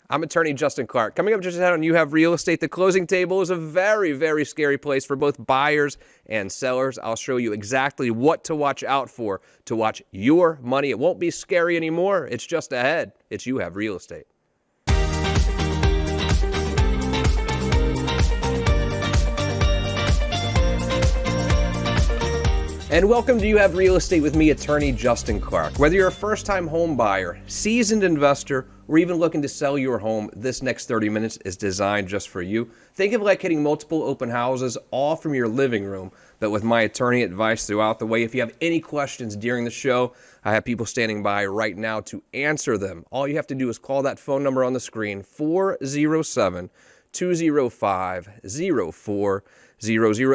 I'm attorney Justin Clark. Coming up just ahead on You Have Real Estate, the closing table is a very, very scary place for both buyers and sellers. I'll show you exactly what to watch out for to watch your money. It won't be scary anymore. It's just ahead. It's You Have Real Estate. And welcome to You Have Real Estate with me, attorney Justin Clark. Whether you're a first-time home buyer, seasoned investor, or even looking to sell your home, this next 30 minutes is designed just for you. Think of it like hitting multiple open houses, all from your living room, but with my attorney advice throughout the way. If you have any questions during the show, I have people standing by right now to answer them. All you have to do is call that phone number on the screen, 407-205-0400.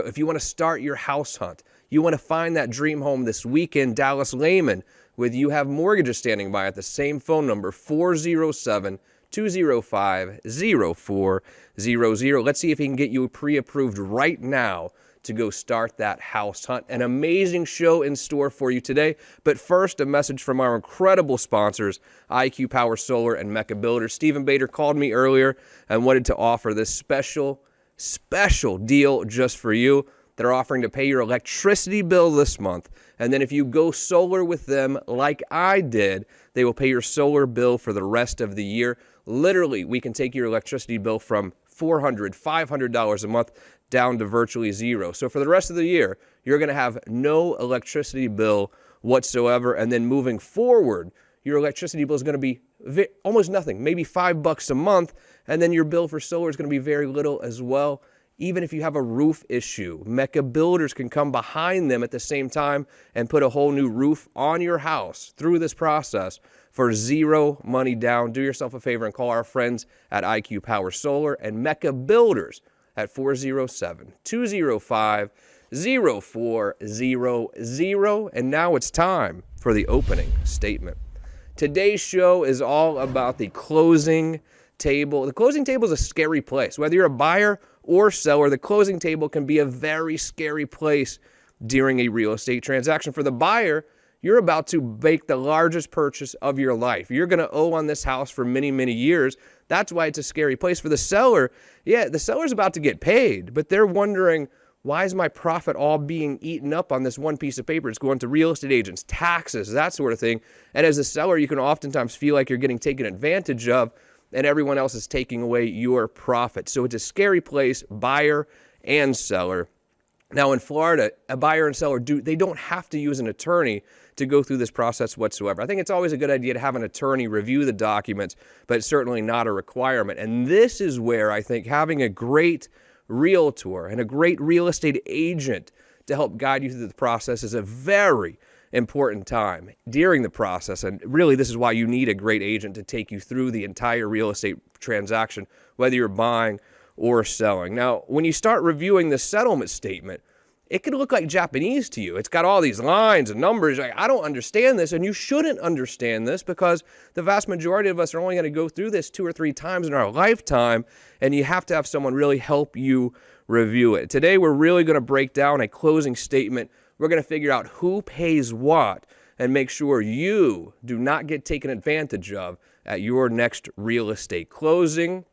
If you want to start your house hunt, you want to find that dream home this weekend, Dallas Lehman, with You Have Mortgages standing by at the same phone number, 407-205-0400. Let's see if he can get you pre-approved right now to go start that house hunt. An amazing show in store for you today. But first, a message from our incredible sponsors, IQ Power Solar and Mecca Builders. Stephen Bader called me earlier and wanted to offer this special deal just for you. They're offering to pay your electricity bill this month. And then if you go solar with them like I did, they will pay your solar bill for the rest of the year. Literally, we can take your electricity bill from $400, $500 a month down to virtually zero. So for the rest of the year, you're going to have no electricity bill whatsoever. And then moving forward, your electricity bill is going to be almost nothing, maybe $5 a month. And then your bill for solar is going to be very little as well. Even if you have a roof issue, Mecca Builders can come behind them at the same time and put a whole new roof on your house through this process for zero money down. Do yourself a favor and call our friends at IQ Power Solar and Mecca Builders at 407-205-0400. And now it's time for the opening statement. Today's show is all about the closing table. The closing table is a scary place. Whether you're a buyer or seller, the closing table can be a very scary place during a real estate transaction. For the buyer, you're about to make the largest purchase of your life. You're going to owe on this house for many, many years. That's why it's a scary place. For the seller, the seller's about to get paid, but they're wondering, why is my profit all being eaten up on this one piece of paper? It's going to real estate agents, taxes, that sort of thing. And as a seller, you can oftentimes feel like you're getting taken advantage of, and everyone else is taking away your profit. So it's a scary place, buyer and seller. Now in Florida, a buyer and seller, they don't have to use an attorney to go through this process whatsoever. I think it's always a good idea to have an attorney review the documents, but it's certainly not a requirement. And this is where I think having a great realtor and a great real estate agent to help guide you through the process is a very important time during the process. And really, this is why you need a great agent to take you through the entire real estate transaction, whether you're buying or selling. Now, when you start reviewing the settlement statement, it can look like Japanese to you. It's got all these lines and numbers. Like, I don't understand this, and you shouldn't understand this because the vast majority of us are only going to go through this 2 or 3 times in our lifetime, and you have to have someone really help you review it. Today, we're really going to break down a closing statement. We're going to figure out who pays what and make sure you do not get taken advantage of at your next real estate closing.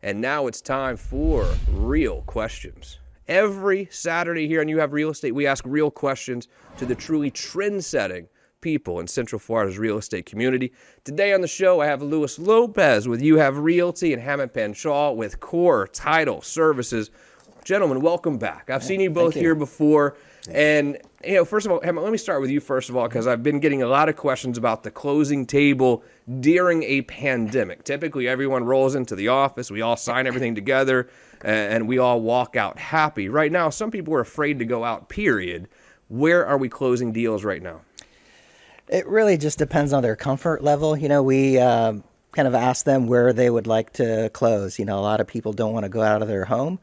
And now it's time for real questions. Every Saturday here on You Have Real Estate, we ask real questions to the truly trend-setting people in Central Florida's real estate community. Today on the show, I have Luis Lopez with You Have Realty and Hammond Panchal with Core Title Services. Gentlemen, welcome back. I've seen you both here before. And, first of all, Hammond, let me start with you first of all, because I've been getting a lot of questions about the closing table during a pandemic. Typically, everyone rolls into the office, we all sign everything together, and we all walk out happy. Right now, some people are afraid to go out, period. Where are we closing deals right now? It really just depends on their comfort level. We kind of ask them where they would like to close. A lot of people don't want to go out of their home.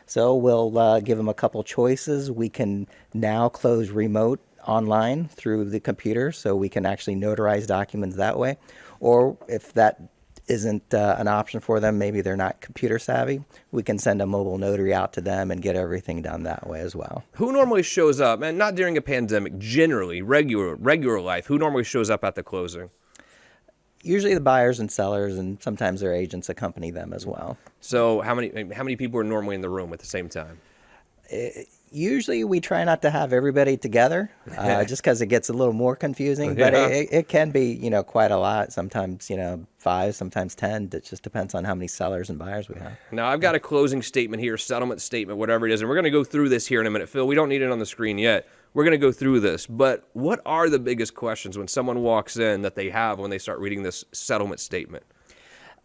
So we'll give them a couple choices. We can now close remote online through the computer, so we can actually notarize documents that way. Or if that isn't an option for them, maybe they're not computer savvy, we can send a mobile notary out to them and get everything done that way as well. Who normally shows up, and not during a pandemic, generally, regular life, who normally shows up at the closing? Usually the buyers and sellers, and sometimes their agents accompany them as well. So how many people are normally in the room at the same time? Usually we try not to have everybody together, just because it gets a little more confusing. But Yeah. it can be, quite a lot. Sometimes, 5, sometimes 10. It just depends on how many sellers and buyers we have. Now, I've got a closing statement here, settlement statement, whatever it is, and we're going to go through this here in a minute. Phil, we don't need it on the screen yet. We're going to go through this. But what are the biggest questions when someone walks in that they have when they start reading this settlement statement?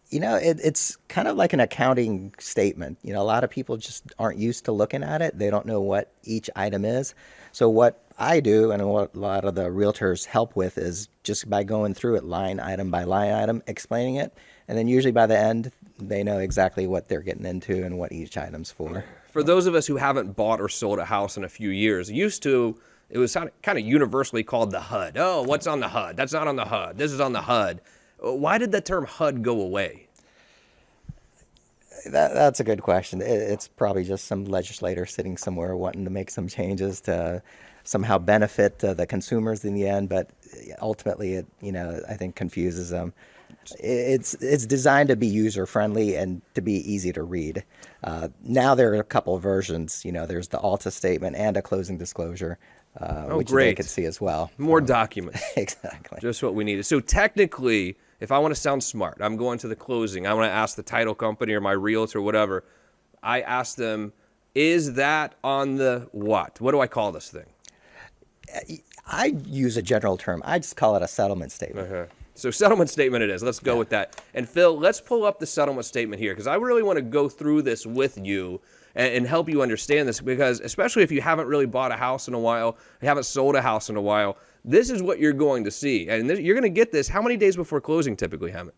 It's kind of like an accounting statement. A lot of people just aren't used to looking at it. They don't know what each item is. So what I do, and what a lot of the realtors help with, is just by going through it line item by line item, explaining it. And then usually by the end, they know exactly what they're getting into and what each item's for. For those of us who haven't bought or sold a house in a few years, it was kind of universally called the HUD. Oh, what's on the HUD? That's not on the HUD. This is on the HUD. Why did the term HUD go away? That's a good question. It's probably just some legislator sitting somewhere wanting to make some changes to somehow benefit the consumers in the end, but ultimately it, I think confuses them. It's designed to be user friendly and to be easy to read. Now there are a couple of versions. There's the Alta statement and a closing disclosure, which great. they could see as well. More documents. Exactly. Just what we needed. So technically, if I want to sound smart, I'm going to the closing. I want to ask the title company or my realtor or whatever. I ask them, is that on the what? What do I call this thing? I use a general term. I just call it a settlement statement. Uh-huh. So settlement statement it is. Let's go with that. And Phil, let's pull up the settlement statement here because I really want to go through this with you and help you understand this because especially if you haven't really bought a house in a while, you haven't sold a house in a while, this is what you're going to see. And you're going to get this how many days before closing typically, Hammett?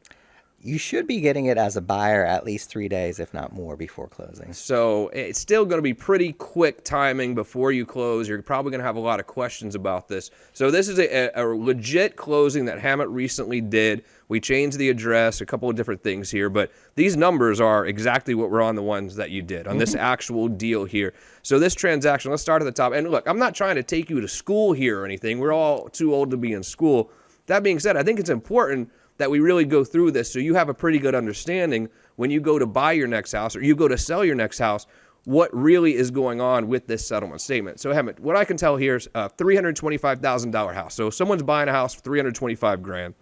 You should be getting it as a buyer at least 3 days, if not more, before closing. So it's still going to be pretty quick timing before you close. You're probably going to have a lot of questions about this. So this is a legit closing that Hammett recently did. We changed the address, a couple of different things here, but these numbers are exactly what were on the ones that you did, on this actual deal here. So this transaction, let's start at the top. And look, I'm not trying to take you to school here or anything. We're all too old to be in school. That being said, I think it's important that we really go through this so you have a pretty good understanding when you go to buy your next house or you go to sell your next house, what really is going on with this settlement statement. So Hammett, what I can tell here is a $325,000 house. So someone's buying a house for $325,000. And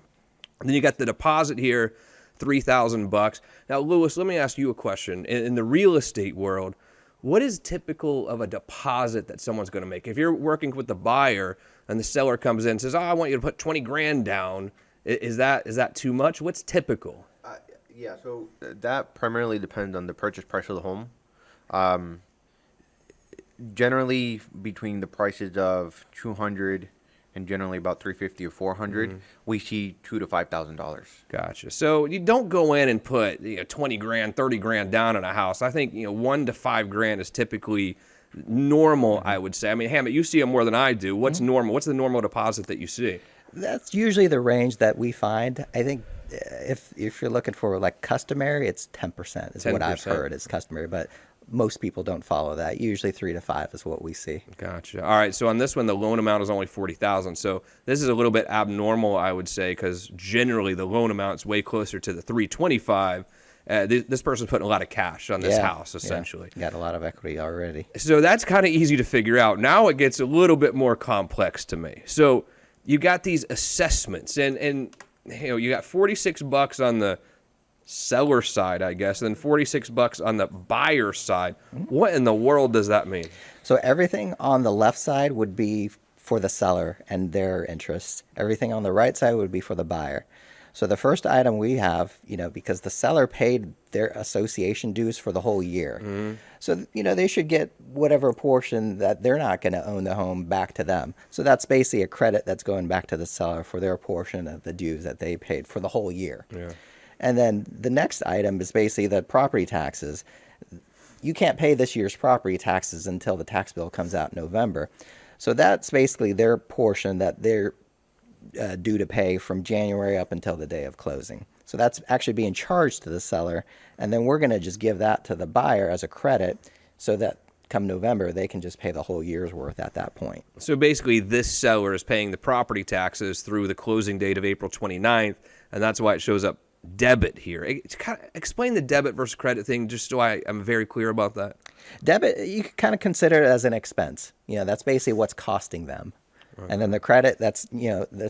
then you got the deposit here, $3,000. Now, Lewis, let me ask you a question. In the real estate world, what is typical of a deposit that someone's going to make? If you're working with the buyer and the seller comes in and says, "Oh, I want you to put $20,000 down," is that too much? What's typical? Yeah, so that primarily depends on the purchase price of the home. Generally, between the prices of 200 and generally about 350 or 400, we see $2,000 to $5,000. Gotcha. So you don't go in and put $20,000, $30,000 down on a house. I think $1,000 to $5,000 is typically normal. I would say. I mean, Hammett, you see it more than I do. What's normal? What's the normal deposit that you see? That's usually the range that we find. I think if you're looking for like customary, it's 10% is 10%. what I've heard is customary, but most people don't follow that. Usually 3 to 5 is what we see. Gotcha. All right. So on this one, the loan amount is only $40,000. So this is a little bit abnormal, I would say, because generally the loan amount is way closer to the $325,000. This person's putting a lot of cash on this house, essentially. Got a lot of equity already. So that's kind of easy to figure out. Now it gets a little bit more complex to me. So you got these assessments, and you got $46 on the seller side, I guess, and then $46 on the buyer side. What in the world does that mean? So everything on the left side would be for the seller and their interests. Everything on the right side would be for the buyer. So the first item we have, because the seller paid their association dues for the whole year. So, they should get whatever portion that they're not going to own the home back to them. So that's basically a credit that's going back to the seller for their portion of the dues that they paid for the whole year. Yeah. And then the next item is basically the property taxes. You can't pay this year's property taxes until the tax bill comes out in November. So that's basically their portion that they're due to pay from January up until the day of closing. So that's actually being charged to the seller, and then we're going to just give that to the buyer as a credit so that come November, they can just pay the whole year's worth at that point. So basically, this seller is paying the property taxes through the closing date of April 29th, and that's why it shows up debit here. Explain the debit versus credit thing, just so I'm very clear about that. Debit, you can kind of consider it as an expense. That's basically what's costing them. Right. And then the credit, that's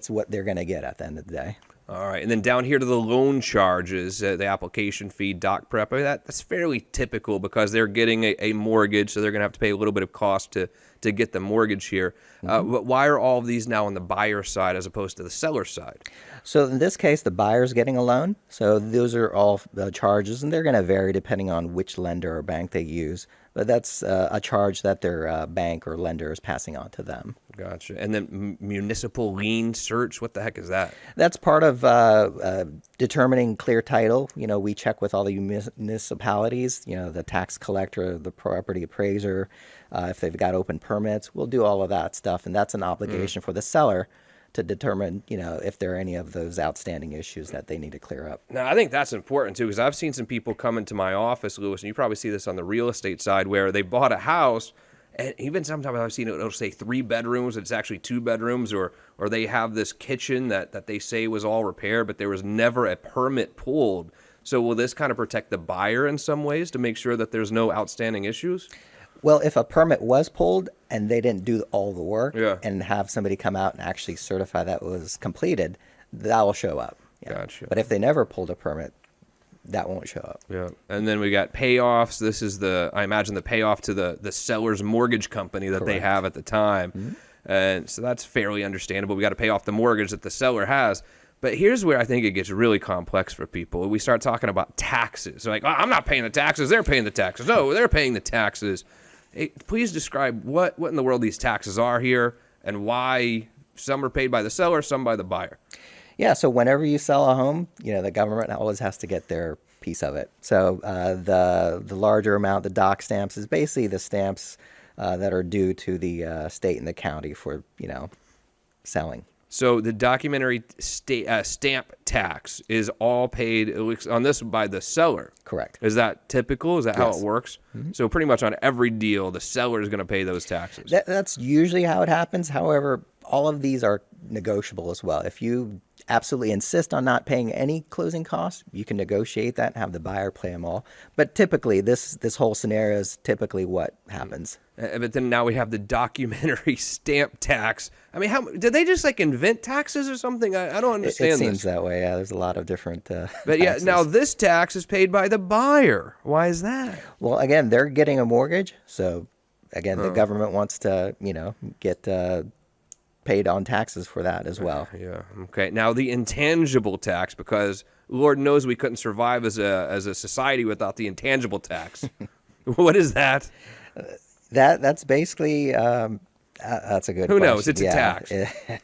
what they're going to get at the end of the day. All right, and then down here to the loan charges, the application fee, doc prep, that's fairly typical because they're getting a mortgage, so they're going to have to pay a little bit of cost to get the mortgage here. But why are all of these now on the buyer side as opposed to the seller side? So in this case, the buyer's getting a loan, so those are all charges, and they're going to vary depending on which lender or bank they use. But that's a charge that their bank or lender is passing on to them. Gotcha. And then municipal lien search, what the heck is that? That's part of determining clear title. We check with all the municipalities, the tax collector, the property appraiser, if they've got open permits. We'll do all of that stuff, and that's an obligation for the seller to determine, if there are any of those outstanding issues that they need to clear up. Now, I think that's important, too, because I've seen some people come into my office, Lewis, and you probably see this on the real estate side, where they bought a house, and even sometimes I've seen it'll say 3 bedrooms, it's actually 2 bedrooms, or they have this kitchen that they say was all repaired, but there was never a permit pulled. So will this kind of protect the buyer in some ways to make sure that there's no outstanding issues? Well, if a permit was pulled and they didn't do all the work Yeah. and have somebody come out and actually certify that was completed, that will show up. Yeah. Gotcha. But if they never pulled a permit, that won't show up. Yeah. And then we got payoffs. This is I imagine the payoff to the seller's mortgage company that they have at the time. Mm-hmm. And so that's fairly understandable. We got to pay off the mortgage that the seller has. But here's where I think it gets really complex for people. We start talking about taxes. They're like, oh, I'm not paying the taxes. They're paying the taxes. No, they're paying the taxes. Hey, please describe what in the world these taxes are here and why some are paid by the seller, some by the buyer. Yeah, so whenever you sell a home, the government always has to get their piece of it. So the larger amount, the doc stamps, is basically the stamps that are due to the state and the county for, selling. So the documentary stamp tax is all paid on this by the seller. Correct. Is that typical? Is that how Yes. it works? Mm-hmm. So pretty much on every deal, the seller is going to pay those taxes. That's usually how it happens. However, all of these are negotiable as well. If you absolutely insist on not paying any closing costs, you can negotiate that and have the buyer pay them all. But typically, this whole scenario is typically what happens. But then now we have the documentary stamp tax. I mean, did they just invent taxes or something? I don't understand It seems this. that way. Yeah, there's a lot of different But yeah, taxes. now this tax is paid by the buyer. Why is that? Well, again, they're getting a mortgage. So, again, the government wants to, get paid on taxes for that as well. Yeah. Okay. Now the intangible tax, because Lord knows we couldn't survive as a society without the intangible tax. What is that? That's basically that's a good Who question. knows? It's a tax.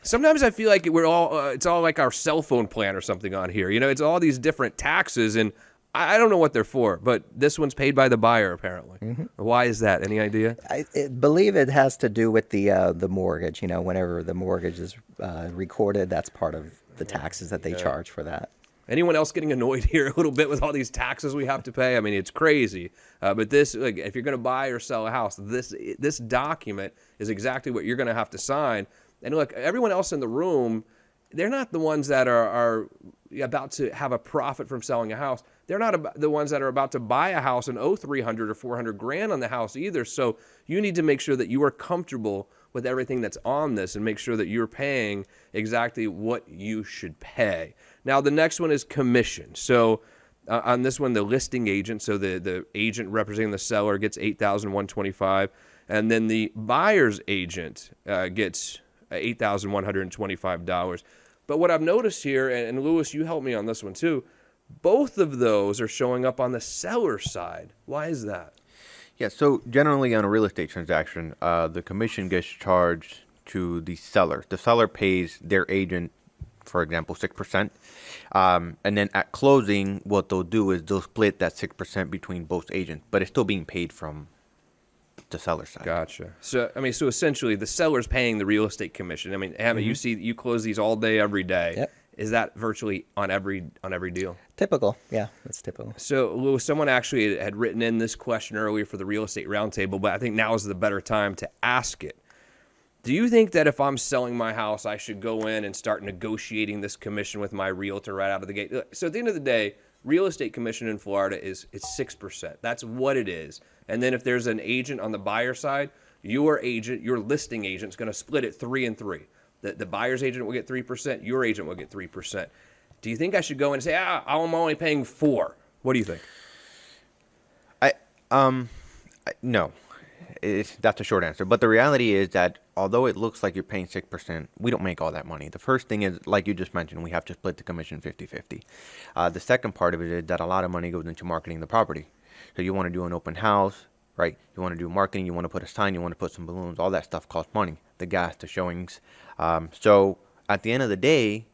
Sometimes I feel like it's all like our cell phone plan or something on here. It's all these different taxes, and I don't know what they're for, but this one's paid by the buyer apparently. Mm-hmm. Why is that? Any idea? I believe it has to do with the mortgage. Whenever the mortgage is recorded, that's part of the taxes that they charge for that. Anyone else getting annoyed here a little bit with all these taxes we have to pay? I mean, it's crazy. But this, if you're going to buy or sell a house, this document is exactly what you're going to have to sign. And look, everyone else in the room, they're not the ones that are about to have a profit from selling a house. They're not the ones that are about to buy a house and owe $300 or $400 grand on the house either. So you need to make sure that you are comfortable with everything that's on this and make sure that you're paying exactly what you should pay. Now, the next one is commission. So on this one, the listing agent, so the agent representing the seller gets $8,125, and then the buyer's agent gets $8,125. But what I've noticed here, and Lewis, you helped me on this one too, both of those are showing up on the seller side. Why is that? Yeah, so generally on a real estate transaction, the commission gets charged to the seller. The seller pays their agent, for example, 6%. And then at closing, what they'll do is they'll split that 6% between both agents, but it's still being paid from the seller's side. Gotcha. So, essentially the seller's paying the real estate commission. You close these all day, every day. Yep. Is that virtually on every deal? Typical. Yeah, that's typical. So, Louis, someone actually had written in this question earlier for the Real Estate Roundtable, but I think now is the better time to ask it. Do you think that if I'm selling my house, I should go in and start negotiating this commission with my realtor right out of the gate? So at the end of the day, real estate commission in Florida is 6%. That's what it is. And then if there's an agent on the buyer side, your listing agent is going to split it 3 and 3. The buyer's agent will get 3%. Your agent will get 3%. Do you think I should go in and say, I'm only paying 4? What do you think? No. That's a short answer. But the reality is that although it looks like you're paying 6%, we don't make all that money. The first thing is, like you just mentioned, we have to split the commission 50-50. The second part of it is that a lot of money goes into marketing the property. So you want to do an open house, right? You want to do marketing, you want to put a sign, you want to put some balloons, all that stuff costs money. The gas, the showings. So at the end of the day,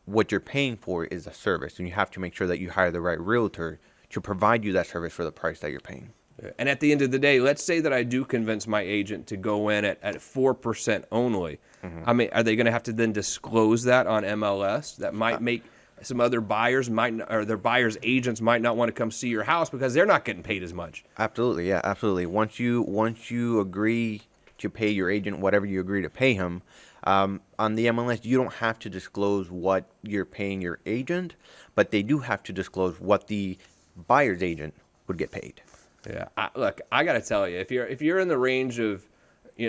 what you're paying for is a service, and you have to make sure that you hire the right realtor to provide you that service for the price that you're paying. And at the end of the day, let's say that I do convince my agent to go in at 4% only. I mean, are they going to have to then disclose that on MLS? That might make some other buyers or their buyers' agents might not want to come see your house because they're not getting paid as much. Absolutely, yeah, absolutely. Once you agree to pay your agent whatever you agree to pay him, on the MLS, you don't have to disclose what you're paying your agent, but they do have to disclose what the buyer's agent would get paid. Yeah, look, I got to tell you, if you're in the range of,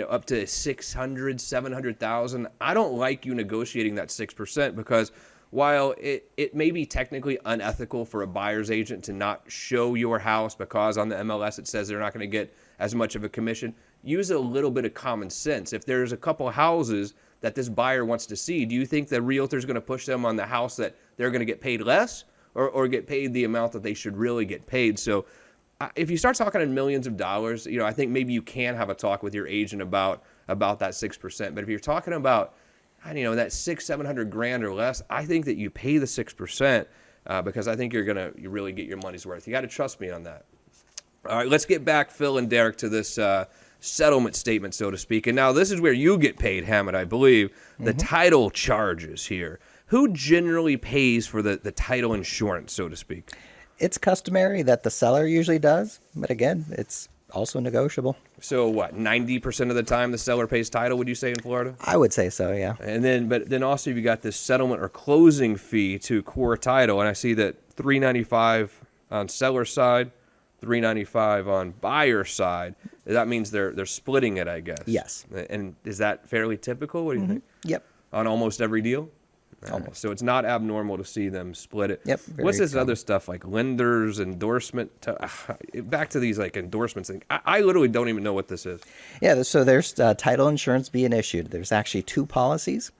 up to 600, 700,000, I don't like you negotiating that 6% because while it may be technically unethical for a buyer's agent to not show your house because on the MLS it says they're not going to get as much of a commission, use a little bit of common sense. If there's a couple houses that this buyer wants to see, do you think the realtor's going to push them on the house that they're going to get paid less or get paid the amount that they should really get paid? So if you start talking in millions of dollars, I think maybe you can have a talk with your agent about that 6%. But if you're talking about, that $600,000-700,000 or less, I think that you pay the 6% because I think you really get your money's worth. You got to trust me on that. All right, let's get back, Phil and Derek, to this settlement statement, so to speak. And now this is where you get paid, Hammett, I believe, the title charges here. Who generally pays for the title insurance, so to speak? It's customary that the seller usually does, but again, it's also negotiable. So what, 90% of the time the seller pays title, would you say, in Florida? I would say so, yeah. And then also you got this settlement or closing fee to core title, and I see that $395 on seller side, $395 on buyer side. That means they're splitting it, I guess. Yes. And is that fairly typical? What do you think? Yep. On almost every deal? Almost. So it's not abnormal to see them split it. Yep. What's this common. other stuff like lenders, endorsement? Back to these like endorsements thing. I literally don't even know what this is. Yeah, so there's title insurance being issued. There's actually 2 policies.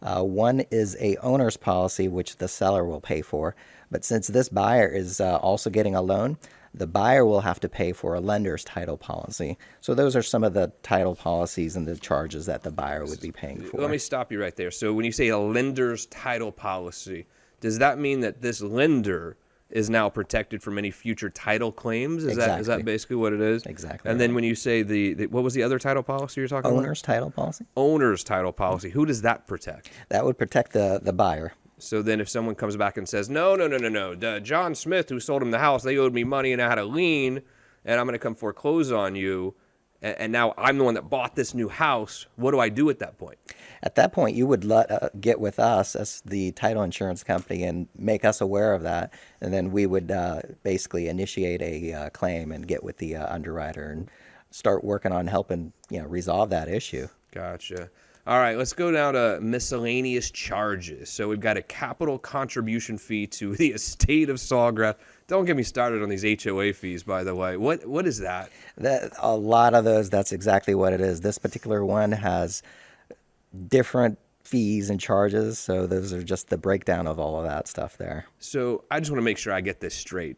One is a owner's policy, which the seller will pay for. But since this buyer is also getting a loan, the buyer will have to pay for a lender's title policy. So those are some of the title policies and the charges that the buyer would be paying for. Let me stop you right there. So when you say a lender's title policy, does that mean that this lender is now protected from any future title claims? Is that basically what it is? Exactly. And then when you say what was the other title policy you're talking about? Owner's title policy. Owner's title policy. Who does that protect? That would protect the buyer. So then if someone comes back and says, no, John Smith, who sold him the house, they owed me money and I had a lien, and I'm going to come foreclose on you, and now I'm the one that bought this new house, what do I do at that point? At that point, you would get with us as the title insurance company and make us aware of that, and then we would basically initiate a claim and get with the underwriter and start working on helping resolve that issue. Gotcha. All right, let's go down to miscellaneous charges. So we've got a capital contribution fee to the estate of Sawgrass. Don't get me started on these HOA fees, by the way. What is that? A lot of those, that's exactly what it is. This particular one has different fees and charges, so those are just the breakdown of all of that stuff there. So I just want to make sure I get this straight.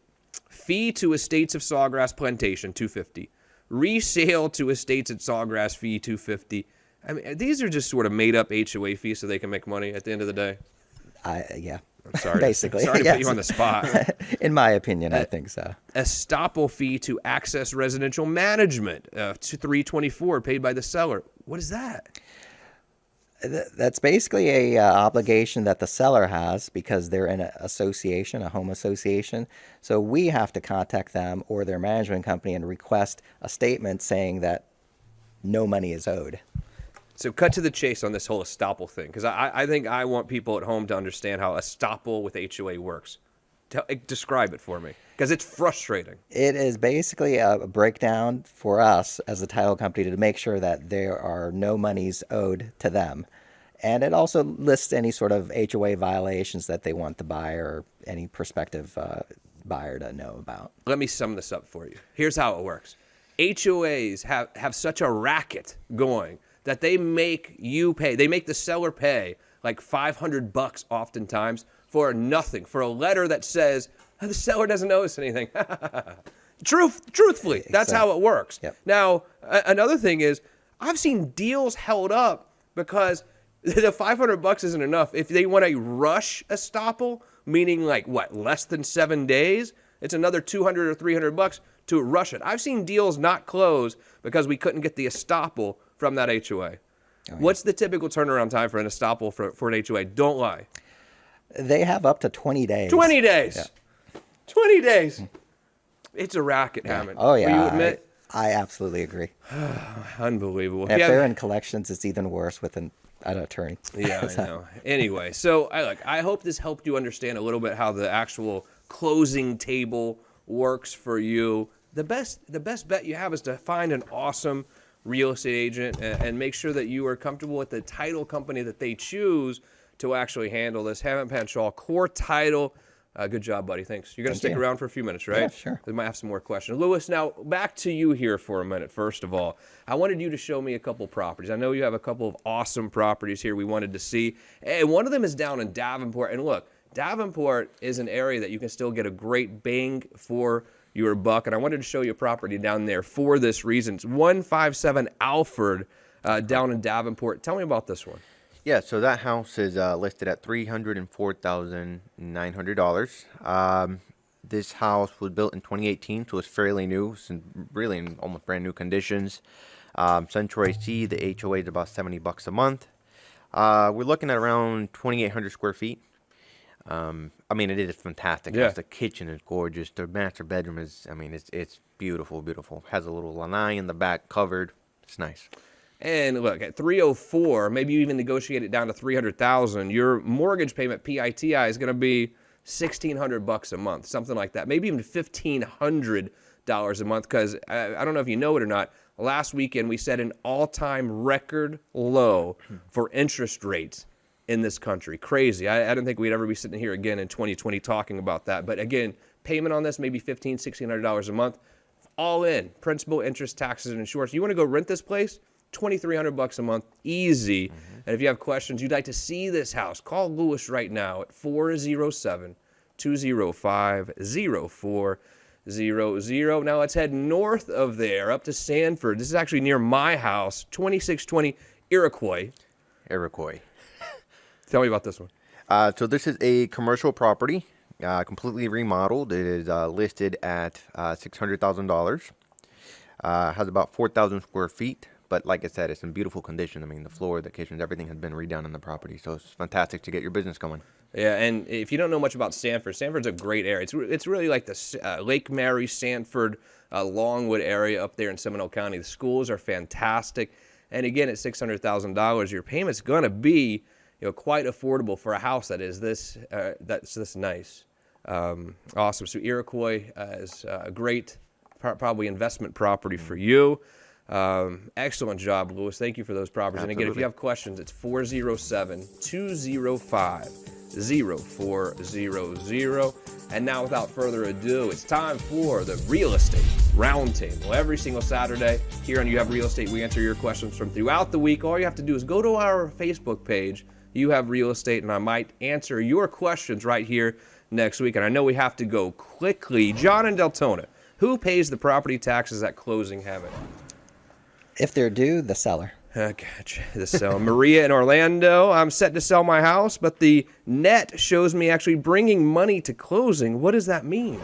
Fee to estates of Sawgrass Plantation, $250. Resale to estates at Sawgrass fee, $250. I mean, these are just sort of made-up HOA fees so they can make money at the end of the day? Yeah. I'm sorry. Basically. Sorry to yes. put you on the spot. In my opinion, I think so. Estoppel fee to access residential management, to $324 paid by the seller. What is that? That's basically a obligation that the seller has because they're in an association, a home association. So we have to contact them or their management company and request a statement saying that no money is owed. So cut to the chase on this whole estoppel thing, because I think I want people at home to understand how estoppel with HOA works. Describe it for me, because it's frustrating. It is basically a breakdown for us as a title company to make sure that there are no monies owed to them. And it also lists any sort of HOA violations that they want the buyer or any prospective buyer to know about. Let me sum this up for you. Here's how it works. HOAs have such a racket going that they make you pay. They make the seller pay like $500 oftentimes for nothing, for a letter that says the seller doesn't owe us anything. Truthfully, that's how it works. Yep. Now, another thing is I've seen deals held up because the $500 isn't enough. If they want a rush estoppel, meaning like what, less than 7 days, it's another $200 or $300 to rush it. I've seen deals not close because we couldn't get the estoppel from that HOA. Oh, yeah. What's the typical turnaround time for an estoppel for an HOA? Don't lie. They have up to 20 days. 20 days. Yeah. 20 days. It's a racket, Hammond. Oh, yeah. Will you admit? I absolutely agree. Unbelievable. And if they're in collections, it's even worse with an attorney. Yeah, I know. Anyway, so I hope this helped you understand a little bit how the actual closing table works for you. The best bet you have is to find an awesome real estate agent and make sure that you are comfortable with the title company that they choose to actually handle this. Hammond Panchal, Core Title. Good job, buddy. Thanks. You're going to stick around for a few minutes, right? Yeah, sure. We might have some more questions. Lewis, now back to you here for a minute. First of all, I wanted you to show me a couple properties. I know you have a couple of awesome properties here we wanted to see. And one of them is down in Davenport. And look, Davenport is an area that you can still get a great bang for your buck. And I wanted to show you a property down there for this reason. It's 157 Alford down in Davenport. Tell me about this one. Yeah, so that house is listed at $304,900. This house was built in 2018, so it's fairly new. It's really in almost brand new conditions. Central AC, the HOA is about $70 a month. We're looking at around 2,800 square feet. I mean, it is fantastic. Yeah. The kitchen is gorgeous. The master bedroom is, I mean, it's beautiful, beautiful. Has a little lanai in the back covered. It's nice. And look, at 304, maybe you even negotiate it down to 300,000. Your mortgage payment, PITI, is going to be $1,600 a month, something like that. Maybe even $1,500 a month, because I don't know if you know it or not. Last weekend, we set an all-time record low for interest rates in this country. Crazy. I didn't think we'd ever be sitting here again in 2020 talking about that. But again, payment on this, maybe $1,500, $1,600 a month. All in, principal, interest, taxes, and insurance. You want to go rent this place? $2,300 a month, easy. And if you have questions, you'd like to see this house, call Lewis right now at 407-205-0400. Now let's head north of there up to Sanford. This is actually near my house, 2620 Iroquois. Tell me about this one. So this is a commercial property, completely remodeled. It is listed at $600,000. Has about 4,000 square feet. But like I said, it's in beautiful condition. I mean, the floor, the kitchens, everything has been redone in the property. So it's fantastic to get your business going. Yeah, and if you don't know much about Sanford, Sanford's a great area. It's really like the Lake Mary, Sanford, Longwood area up there in Seminole County. The schools are fantastic. And again, at $600,000, your payment's going to be quite affordable for a house that is that's this nice. Awesome. So Iroquois is a great, probably investment property for you. Excellent job, Lewis. Thank you for those properties. Absolutely. And again, if you have questions, it's 407-205-0400. And now, without further ado, it's time for the Real Estate Roundtable. Every single Saturday here on You Have Real Estate, we answer your questions from throughout the week. All you have to do is go to our Facebook page, You Have Real Estate, and I might answer your questions right here next week. And I know we have to go quickly. John and Deltona, who pays the property taxes at closing, Hammond? If they're due, the seller. Gotcha. Maria in Orlando, I'm set to sell my house, but the net shows me actually bringing money to closing. What does that mean?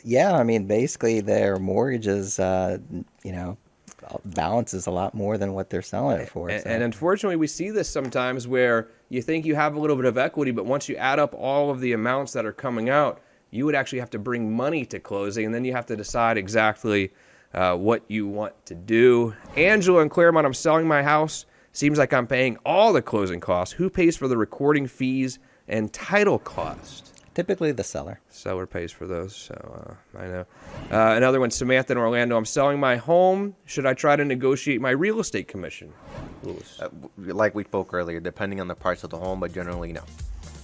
Yeah, I mean, basically their mortgage is, balances a lot more than what they're selling it for. And unfortunately, we see this sometimes where you think you have a little bit of equity, but once you add up all of the amounts that are coming out, you would actually have to bring money to closing, and then you have to decide exactly what you want to do. Angela in Claremont, I'm selling my house. Seems like I'm paying all the closing costs. Who pays for the recording fees and title cost? Typically the seller. Seller pays for those, so I know. Another one, Samantha in Orlando. I'm selling my home. Should I try to negotiate my real estate commission? Lewis. Like we spoke earlier, depending on the price of the home, but generally no.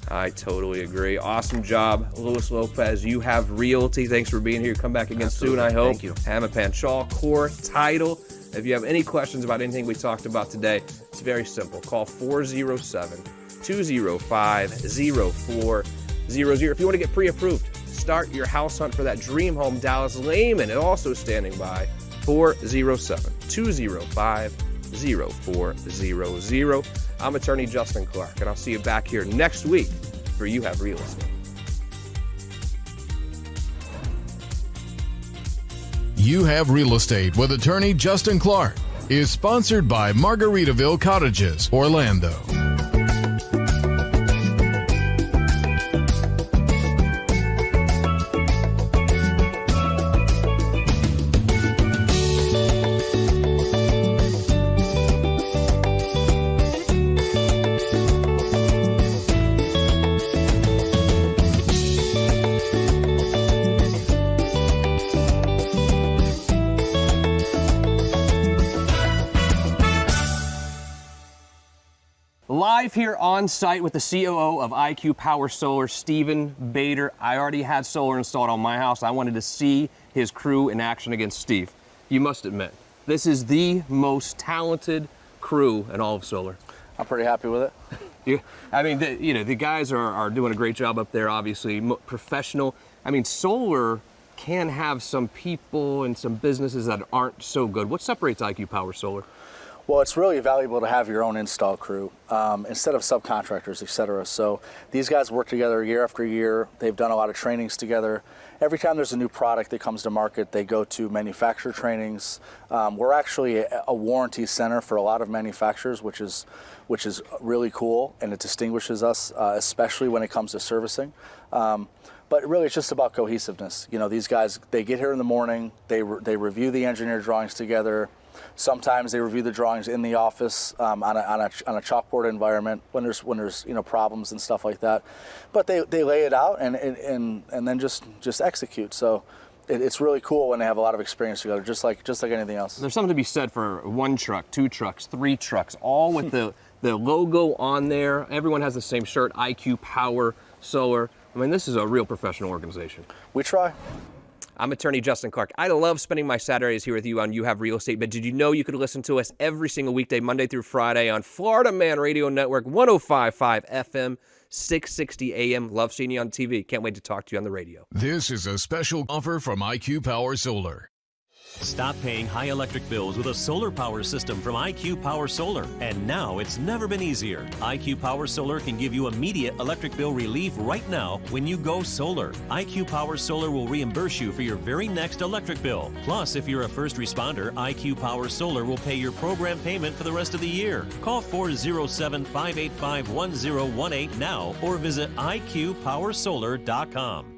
I totally agree. Awesome job, Luis Lopez. You have realty. Thanks for being here. Come back again soon, I hope. Thank you. Hammer Panchal, core, title. If you have any questions about anything we talked about today, it's very simple. Call 407-205-0400. If you want to get pre-approved, start your house hunt for that dream home. Dallas Lehman is also standing by. 407-205-0400. I'm attorney Justin Clark, and I'll see you back here next week for You Have Real Estate. You Have Real Estate with attorney Justin Clark is sponsored by Margaritaville Cottages, Orlando. Live here on site with the COO of IQ Power Solar, Stephen Bader. I already had solar installed on my house. I wanted to see his crew in action against Steve. You must admit, this is the most talented crew in all of solar. I'm pretty happy with it. The guys are doing a great job up there, obviously, professional. I mean, solar can have some people and some businesses that aren't so good. What separates IQ Power Solar? Well, it's really valuable to have your own install crew instead of subcontractors, et cetera. So these guys work together year after year. They've done a lot of trainings together. Every time there's a new product that comes to market, they go to manufacturer trainings. We're actually a warranty center for a lot of manufacturers, which is really cool, and it distinguishes us, especially when it comes to servicing. But really, it's just about cohesiveness. You know, these guys, they get here in the morning, they review the engineer drawings together. Sometimes they review the drawings in the office on a chalkboard environment when there's problems and stuff like that. But they lay it out and then just execute. So it's really cool when they have a lot of experience together, just like anything else. There's something to be said for one truck, two trucks, three trucks, all with the logo on there. Everyone has the same shirt, IQ Power Solar. I mean, this is a real professional organization. We try. I'm attorney Justin Clark. I love spending my Saturdays here with you on You Have Real Estate, but did you know you could listen to us every single weekday, Monday through Friday on Florida Man Radio Network, 105.5 FM, 660 AM. Love seeing you on TV. Can't wait to talk to you on the radio. This is a special offer from IQ Power Solar. Stop paying high electric bills with a solar power system from IQ Power Solar. And now it's never been easier. IQ Power Solar can give you immediate electric bill relief right now when you go solar. IQ Power Solar will reimburse you for your very next electric bill. Plus, if you're a first responder, IQ Power Solar will pay your program payment for the rest of the year. Call 407-585-1018 now or visit iqpowersolar.com.